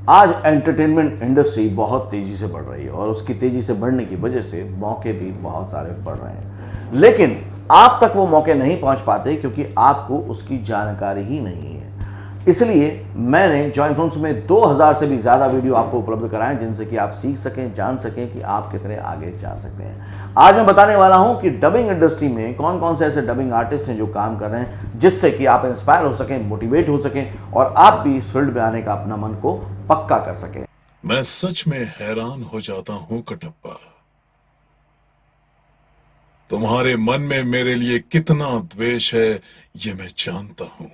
आज entertainment industry बहुत तेजी से बढ़ रही है और उसकी तेजी से बढ़ने की वजह से मौके भी बहुत सारे बढ़ रहे हैं, लेकिन आप तक वो मौके नहीं पहुंच पाते क्योंकि आपको उसकी जानकारी ही नहीं है। इसलिए मैंने जॉइन फिल्म्स में 2000 से भी ज़्यादा वीडियो आपको उपलब्ध कराएं जिनसे कि आप सीख सकें, जान सकें कि आप कितने आगे जा सकते हैं। आज मैं बताने वाला हूं कि डबिंग इंडस्ट्री में कौन कौन से ऐसे डबिंग आर्टिस्ट हैं जो काम कर रहे हैं जिससे कि आप इंस्पायर हो सकें, मोटिवेट हो सकें और आप भी इस फील्ड में आने का अपना मन को पक्का कर सकें। मैं सच में हैरान हो जाता हूं कटप्पा, तुम्हारे मन में मेरे लिए कितना द्वेष है ये मैं जानता हूं।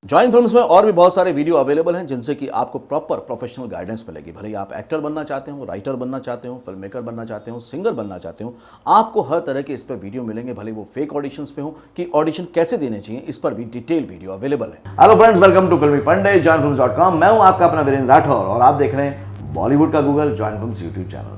जॉइन फिल्म्स में और भी बहुत सारे वीडियो अवेलेबल हैं जिनसे कि आपको प्रॉपर प्रोफेशनल गाइडेंस मिलेगी। भले ही आप एक्टर बनना चाहते हो, राइटर बनना चाहते हो, फिल्म मेकर बनना चाहते हो, सिंगर बनना चाहते हो, आपको हर तरह के इस पर वीडियो मिलेंगे। भले वो फेक ऑडिशंस पे हो कि ऑडिशन कैसे देने चाहिए, इस पर भी डिटेल वीडियो अवेलेबल है। हेलो फ्रेंड्स, वेलकम टू फिल्मी फंडे, joinfilms.com। मैं हूं आपका अपना वीरेंद्र राठौर और आप देख रहे हैं बॉलीवुड का Google, join films YouTube channel.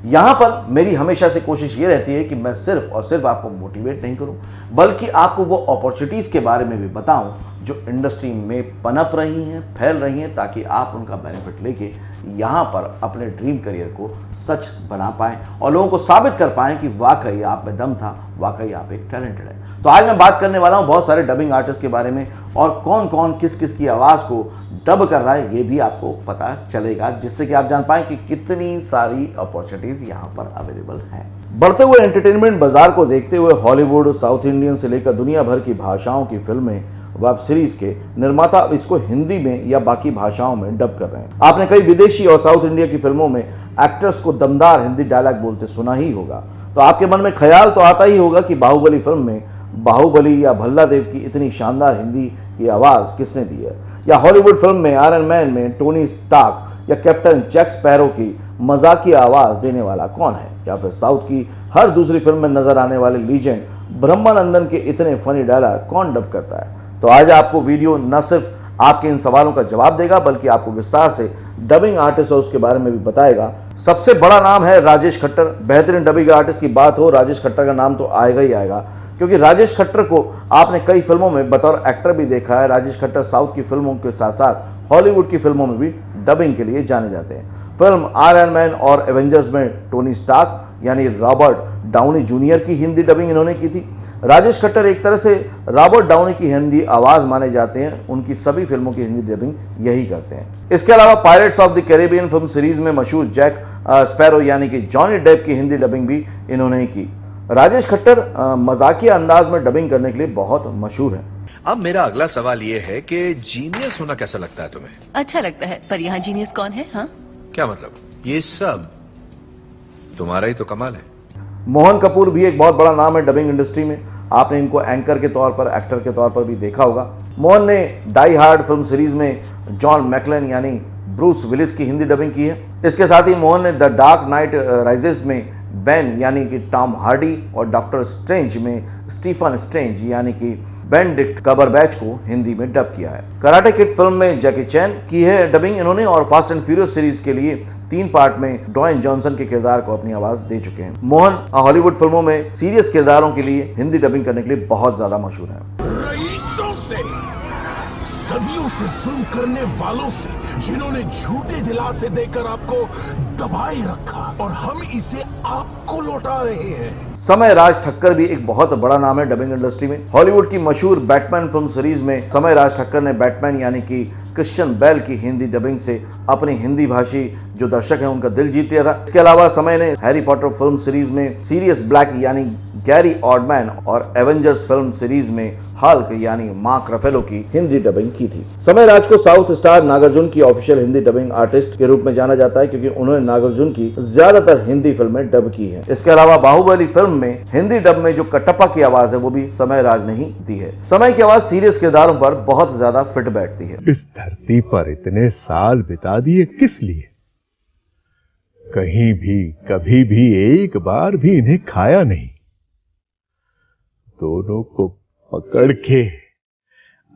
यहां पर मेरी हमेशा से कोशिश ये रहती है कि मैं सिर्फ और सिर्फ आपको मोटिवेट नहीं करूं, बल्कि आपको वो अपॉर्चुनिटीज के बारे में भी बताऊं जो इंडस्ट्री में पनप रही हैं, फैल रही हैं, ताकि आप उनका बेनिफिट लेके यहाँ पर अपने ड्रीम करियर को सच बना पाएं और लोगों को साबित कर पाएं कि वाकई आप में दम था, वाकई आप एक टैलेंटेड है। तो आज मैं बात करने वाला हूँ बहुत सारे डबिंग आर्टिस्ट के बारे में और कौन कौन किस किस की आवाज़ को डब कर रहा है ये भी आपको पता चलेगा, जिससे कि आप जान पाएं कि कितनी सारी अपॉर्चुनिटीज़ यहाँ पर अवेलेबल हैं। बढ़ते हुए एंटरटेनमेंट बाजार को देखते हुए हॉलीवुड, साउथ इंडियन से लेकर दुनिया भर की भाषाओं की फिल्में, वेब सीरीज के निर्माता अब इसको हिंदी में या बाकी भाषाओं में डब कर रहे हैं। आपने कई विदेशी और साउथ इंडिया की फिल्मों में एक्टर्स को दमदार हिंदी डायलॉग बोलते सुना ही होगा, तो आपके मन में ख्याल तो आता ही होगा कि बाहुबली फिल्म में बाहुबली या भल्ला देव की इतनी शानदार हिंदी की आवाज़ किसने दी है, या हॉलीवुड फिल्म में आयरन मैन में टोनी स्टार्क या कैप्टन जैक स्पैरो की मजाकिया आवाज़ देने वाला कौन है, या फिर साउथ की हर दूसरी फिल्म में नजर आने वाले लीजेंड ब्रह्मानंदन के इतने फनी डायलॉग कौन डब करता है। तो आज आपको वीडियो न सिर्फ आपके इन सवालों का जवाब देगा बल्कि आपको विस्तार से डबिंग आर्टिस्ट और उसके बारे में भी बताएगा। सबसे बड़ा नाम है राजेश खट्टर। बेहतरीन डबिंग आर्टिस्ट की बात हो, राजेश खट्टर का नाम तो आएगा ही आएगा, क्योंकि राजेश खट्टर को आपने कई फिल्मों में बतौर एक्टर भी देखा है। राजेश खट्टर साउथ की फिल्मों के साथ साथ हॉलीवुड की फिल्मों में भी डबिंग के लिए जाने जाते हैं। फिल्म आयरन मैन और एवेंजर्स में टोनी स्टार्क यानी रॉबर्ट डाउनी जूनियर की हिंदी डबिंग इन्होंने की थी। राजेश खट्टर एक तरह से रॉबर्ट डाउनी की हिंदी आवाज़ माने जाते हैं, उनकी सभी फिल्मों की हिंदी डबिंग यही करते हैं। इसके अलावा pirates of the Caribbean film series में मशहूर जैक स्पैरो यानी कि जॉनी डेप की हिंदी डबिंग भी इन्होंने ही की। राजेश खट्टर मजाकिया अंदाज में डबिंग करने के लिए बहुत मशहूर है। अब मेरा अगला सवाल ये है कि जीनियस होना कैसा लगता है तुम्हें? अच्छा लगता है, पर यहाँ जीनियस कौन है? हाँ, क्या मतलब? ये सब तुम्हारा ही तो कमाल है। मोहन कपूर भी एक बहुत बड़ा नाम है डबिंग इंडस्ट्री में। आपने इनको एंकर के तौर पर, एक्टर के तौर पर भी देखा होगा। मोहन ने डाई हार्ड फिल्म सीरीज में जॉन मैकलेन यानी ब्रूस विलिस की हिंदी डबिंग की है। इसके साथ ही मोहन ने द डार्क नाइट राइजेस में बेन यानी कि टॉम हार्डी और डॉक्टर स्ट्रेंज में स्टीफन स्ट्रेंज यानी कि बेनेडिक्ट कम्बरबैच को हिंदी में डब किया है। कराटे किड फिल्म में जैकी चैन की है डबिंग इन्होंने और फास्ट एंड फ्यूरियस सीरीज के लिए 3 पार्ट में ड्वेन जॉनसन के किरदार को अपनी आवाज दे चुके हैं। मोहन हॉलीवुड फिल्मों में सीरियस किरदारों के लिए हिंदी डबिंग करने के लिए बहुत ज्यादा मशहूर है। रईसों से, सदियों से जुल्म करने वालों से, जिन्होंने झूठे दिलासे देकर आपको दबाए रखा और हम इसे आपको लौटा रहे हैं। समय राज ठक्कर भी एक बहुत बड़ा नाम है डबिंग इंडस्ट्री में। हॉलीवुड की मशहूर बैटमैन फिल्म सीरीज में समय राज ठक्कर ने बैटमैन यानी कि क्रिश्चियन बेल की हिंदी डबिंग से अपने हिंदी भाषी जो दर्शक हैं उनका दिल जीत लिया था। इसके अलावा समय ने हैरी पॉटर फिल्म सीरीज में सीरियस ब्लैक यानी गैरी ऑडमैन और एवेंजर्स फिल्म सीरीज में हल्क यानी मार्क रफेलो की हिंदी डबिंग की थी। समय राज को साउथ स्टार नागार्जुन की ऑफिशियल हिंदी डबिंग आर्टिस्ट के रूप में जाना जाता है क्योंकि उन्होंने नागार्जुन की ज्यादातर हिंदी फिल्में डब की है। इसके अलावा बाहुबली फिल्म में हिंदी डब में जो कटप्पा की आवाज है वो भी समय राज ने ही दी है। समय की आवाज सीरियस किरदारों पर बहुत ज्यादा फिट बैठती है। इस धरती पर इतने साल बिता दिए किस लिए? कहीं भी कभी भी एक बार भी इन्हें खाया नहीं। दोनों को पकड़ के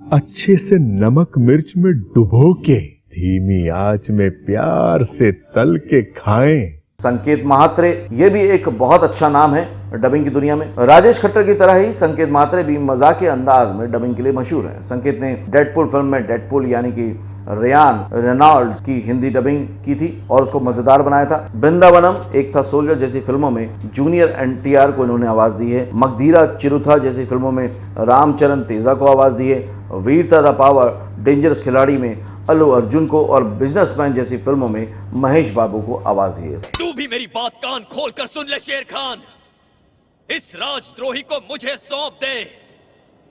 अच्छे से नमक मिर्च में डुबो के धीमी आंच में प्यार से तल के खाएं। संकेत महात्रे ये भी एक बहुत अच्छा नाम है डबिंग की दुनिया में। राजेश खट्टर की तरह ही संकेत महात्रे भी मजाक के अंदाज में डबिंग के लिए मशहूर है। संकेत ने डेडपूल फिल्म में डेडपूल यानी कि रेयान रेनॉल्ड्स की हिंदी डबिंग की थी और उसको मजेदार बनाया था। वृंदावनम, एक था सोल्जर जैसी फिल्मों में जूनियर NTR को इन्होंने आवाज दी है। मगधीरा चिरुथा जैसी फिल्मों में रामचरण तेजा को आवाज दी है। वीरता द पावर, डेंजरस खिलाड़ी में अल्लू अर्जुन को और बिजनेसमैन जैसी फिल्मों में महेश बाबू को आवाज दी है। तू भी मेरी बात कान खोल कर सुन ले शेर खान, इस राजद्रोही को मुझे सौंप दे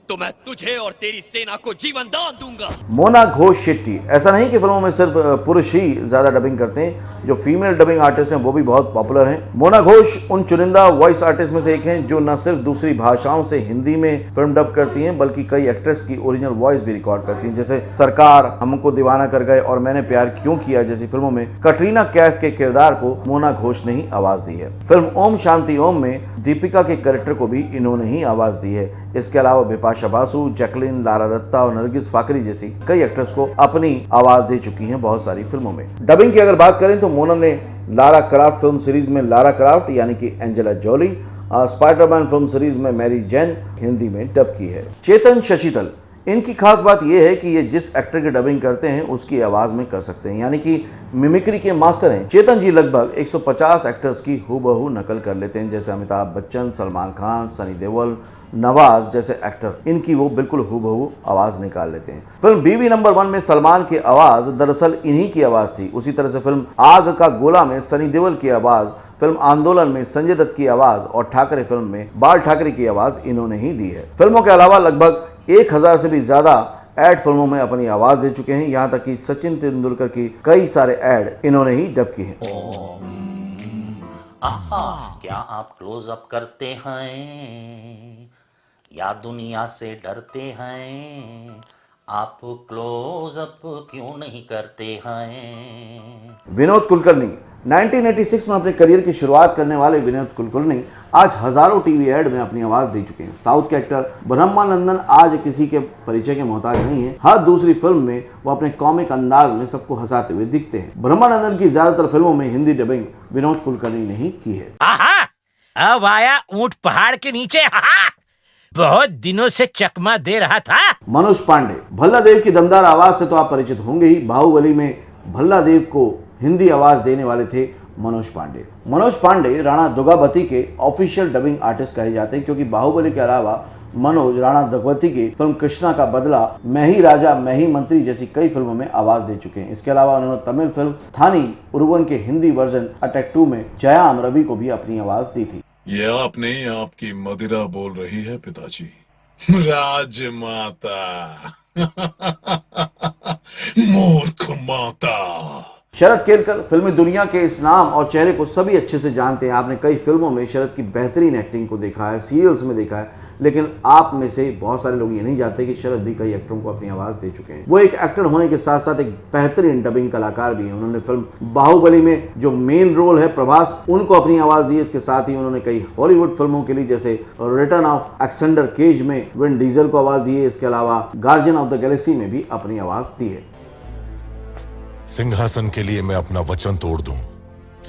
तो मैं तुझे और तेरी सेना को जीवन दान दूंगा। मोना घोष शेट्टी, ऐसा नहीं कि फिल्मों में सिर्फ पुरुष ही ज्यादा डबिंग करते हैं, जो फीमेल डबिंग आर्टिस्ट हैं वो भी बहुत पॉपुलर हैं। मोना घोष उन चुनिंदा वॉइस आर्टिस्ट में से एक हैं जो न सिर्फ दूसरी भाषाओं से हिंदी में फिल्म डब करती हैं बल्कि कई एक्ट्रेस की ओरिजिनल वॉइस भी रिकॉर्ड करती हैं, जैसे सरकार, हमको दीवाना कर गए और मैंने प्यार क्यों किया जैसी फिल्मों में कटरीना कैफ के किरदार को मोना घोष ने ही आवाज दी है। फिल्म ओम शांति ओम में दीपिका के कैरेक्टर को भी इन्होंने ही आवाज दी है। इसके अलावा बिपाशा बासु, जैकलिन, लारा दत्ता और नरगिस फाकरी जैसी कई एक्ट्रेस को अपनी आवाज दे चुकी हैं बहुत सारी फिल्मों में। डबिंग की अगर बात करें तो मोना ने लारा क्राफ्ट फिल्म सीरीज में लारा क्राफ्ट यानी कि Angela jolly, Spiderman film series में मैरी जेन हिंदी में डब की है। चेतन शशितल, इनकी खास बात यह है कि ये जिस एक्टर की डबिंग करते हैं उसकी आवाज में कर सकते हैं, यानी कि मिमिक्री के मास्टर हैं। चेतन जी लगभग 150 एक्टर्स की हूबहू नकल कर लेते हैं, जैसे अमिताभ बच्चन, सलमान खान, सनी देओल, नवाज जैसे एक्टर, इनकी वो बिल्कुल हूबहू आवाज निकाल लेते हैं। फिल्म बीवी नंबर 1 में सलमान की आवाज दरअसल इन्हीं की आवाज थी। उसी तरह से फिल्म आग का गोला में सनी देओल की आवाज, फिल्म आंदोलन में संजय दत्त की आवाज और ठाकरे फिल्म में बाल ठाकरे की आवाज इन्होंने ही दी है। फिल्मों के अलावा लगभग 1000 से भी ज्यादा एड फिल्मों में अपनी आवाज दे चुके हैं। यहाँ तक कि सचिन तेंदुलकर की कई सारे एड इन्होंने ही डब किए हैं। क्या आप क्लोज अप करते हैं या दुनिया से डरते हैं? आप क्लोज अप क्यों नहीं करते हैं? विनोद कुलकर्णी, 1986 में अपने करियर की शुरुआत करने वाले विनोद कुलकर्णी आज हजारों टीवी एड में अपनी आवाज दे चुके हैं। साउथ के एक्टर ब्रह्मानंदन आज किसी के परिचय के मोहताज नहीं है। हर दूसरी फिल्म में वो अपने कॉमिक अंदाज में सबको हंसाते हुए दिखते हैं। ब्रह्मानंदन की ज्यादातर फिल्मों में हिंदी डबिंग विनोद कुलकर्णी ने ही की है। अब आया ऊंट पहाड़ के नीचे, बहुत दिनों से चकमा दे रहा था। मनोज पांडे, भल्ला देव की दमदार आवाज से तो आप परिचित होंगे ही। बाहुबली में भल्ला देव को हिंदी आवाज देने वाले थे मनोज पांडे। मनोज पांडे राणा दुगावती के ऑफिशियल डबिंग आर्टिस्ट कहे जाते हैं, क्योंकि बाहुबली के अलावा मनोज राणा दुगावती की फिल्म कृष्णा का बदला, मैं ही राजा मैं ही मंत्री जैसी कई फिल्मों में आवाज दे चुके हैं। इसके अलावा उन्होंने तमिल फिल्म थानी उरुवन के हिंदी वर्जन अटैक 2 में जयाम रवि को भी अपनी आवाज दी थी। ये आपने आपकी मदिरा बोल रही है पिताजी। राजमाता मूर्ख माता। शरद केरकर फिल्मी दुनिया के इस नाम और चेहरे को सभी अच्छे से जानते हैं। आपने कई फिल्मों में शरद की बेहतरीन एक्टिंग को देखा है, सीरियल्स में देखा है, लेकिन आप में से बहुत सारे लोग ये नहीं जानते कि शरद भी कई एक्टरों को अपनी आवाज दे चुके हैं। वो एक एक्टर होने के साथ साथ एक बेहतरीन डबिंग कलाकार भी हैं। उन्होंने फिल्म बाहुबली में जो मेन रोल है प्रभास, उनको अपनी आवाज दी है। इसके साथ ही उन्होंने कई हॉलीवुड फिल्मों के लिए जैसे रिटर्न ऑफ अलेक्जेंडर केज में विन डीजल को आवाज दी है। इसके अलावा गार्जियन ऑफ द गैलेक्सी में भी अपनी आवाज दी है। सिंहासन के लिए मैं अपना वचन तोड़ दूं,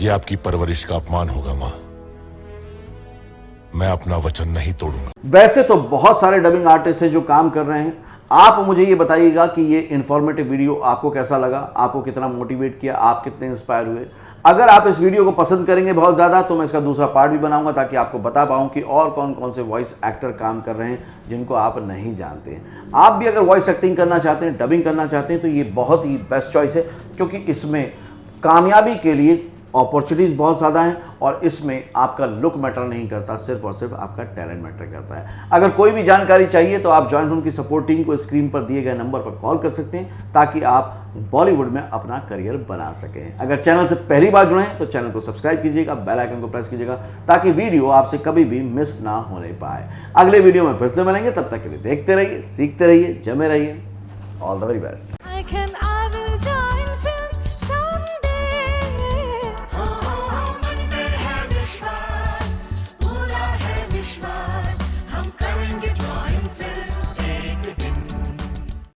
यह आपकी परवरिश का अपमान होगा मां। मैं अपना वचन नहीं तोड़ूंगा। वैसे तो बहुत सारे डबिंग आर्टिस्ट हैं जो काम कर रहे हैं। आप मुझे ये बताइएगा कि ये इन्फॉर्मेटिव वीडियो आपको कैसा लगा, आपको कितना मोटिवेट किया, आप कितने इंस्पायर हुए। अगर आप इस वीडियो को पसंद करेंगे बहुत ज़्यादा तो मैं इसका दूसरा पार्ट भी बनाऊंगा, ताकि आपको बता पाऊं कि और कौन कौन से वॉइस एक्टर काम कर रहे हैं जिनको आप नहीं जानते हैं। आप भी अगर वॉइस एक्टिंग करना चाहते हैं, डबिंग करना चाहते हैं, तो ये बहुत ही बेस्ट चॉइस है, क्योंकि इसमें कामयाबी के लिए अपॉर्चुनिटीज़ बहुत ज़्यादा हैं और इसमें आपका लुक मैटर नहीं करता, सिर्फ और सिर्फ आपका टैलेंट मैटर करता है। अगर कोई भी जानकारी चाहिए तो आप जॉइंट फिल्म की सपोर्ट टीम को स्क्रीन पर दिए गए नंबर पर कॉल कर सकते हैं, ताकि आप बॉलीवुड में अपना करियर बना सकें। अगर चैनल से पहली बार जुड़े हैं तो चैनल को सब्सक्राइब कीजिएगा, बेल आइकन को प्रेस कीजिएगा, ताकि वीडियो आपसे कभी भी मिस ना होने पाए। अगले वीडियो में फिर से मिलेंगे, तब तक के लिए देखते रहिए, सीखते रहिए, जमे रहिए। All the very best.